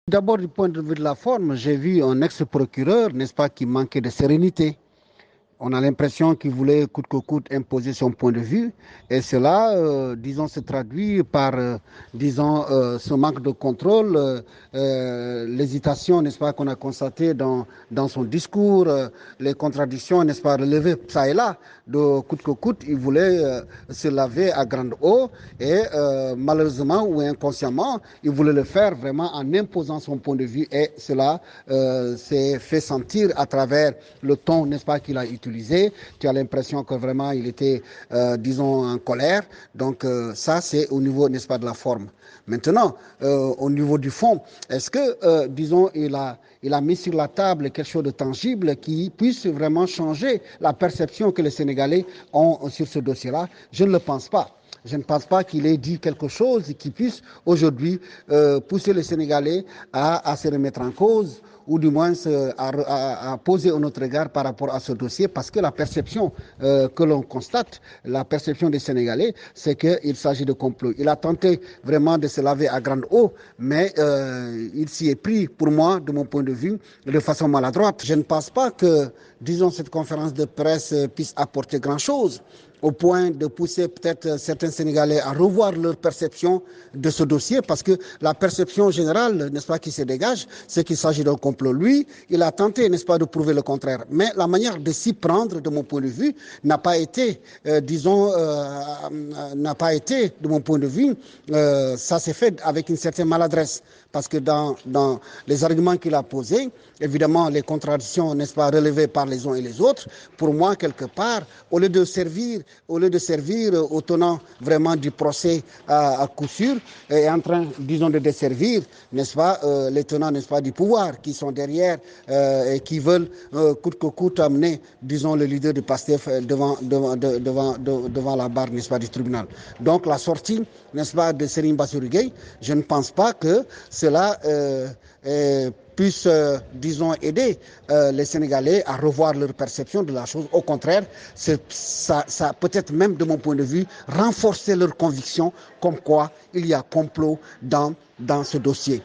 D'abord, du point de vue de la forme, j'ai vu un ex-procureur, n'est-ce pas, qui manquait de sérénité. On a l'impression qu'il voulait coûte que coûte imposer son point de vue. Et cela, disons, se traduit par, ce manque de contrôle, l'hésitation, n'est-ce pas, qu'on a constatée dans son discours, les contradictions, n'est-ce pas, relevées ça et là, de coûte que coûte. Il voulait se laver à grande eau et malheureusement ou inconsciemment, il voulait le faire vraiment en imposant son point de vue et cela s'est fait sentir à travers le ton, n'est-ce pas, qu'il a utilisé. Tu as l'impression que vraiment il était, disons, en colère. Donc ça, c'est au niveau, n'est-ce pas, de la forme. Maintenant, au niveau du fond, est-ce que, disons, il a mis sur la table quelque chose de tangible qui puisse vraiment changer la perception que les Sénégalais ont sur ce dossier-là? Je ne le pense pas. Je ne pense pas qu'il ait dit quelque chose qui puisse aujourd'hui pousser les Sénégalais à se remettre en cause ou du moins à poser un autre regard par rapport à ce dossier, parce que la perception que l'on constate, la perception des Sénégalais, c'est qu'il s'agit de complot. Il a tenté vraiment de se laver à grande eau, mais il s'y est pris, pour moi, de mon point de vue, de façon maladroite. Je ne pense pas que, disons, cette conférence de presse puisse apporter grand-chose, au point de pousser peut-être certains Sénégalais à revoir leur perception de ce dossier, parce que la perception générale, n'est-ce pas, qui se dégage, c'est qu'il s'agit d'un complot. Lui, il a tenté, n'est-ce pas, de prouver le contraire. Mais la manière de s'y prendre, de mon point de vue, n'a pas été, n'a pas été, de mon point de vue, ça s'est fait avec une certaine maladresse. Parce que dans les arguments qu'il a posés, évidemment, les contradictions, n'est-ce pas, relevées par les uns et les autres, pour moi, quelque part, au lieu de servir au tenant vraiment du procès à coup sûr, est en train, disons, de desservir, n'est-ce pas, les tenants, n'est-ce pas, du pouvoir, qui sont derrière et qui veulent coûte que coûte amener, disons, le leader du PASTEF devant la barre, n'est-ce pas, du tribunal. Donc la sortie, n'est-ce pas, de Serigne Bassirou Gueye, je ne pense pas que cela puisse, disons, aider les Sénégalais à revoir leur perception de la chose. Au contraire, ça peut-être même, de mon point de vue, renforcer leur conviction comme quoi il y a complot dans ce dossier.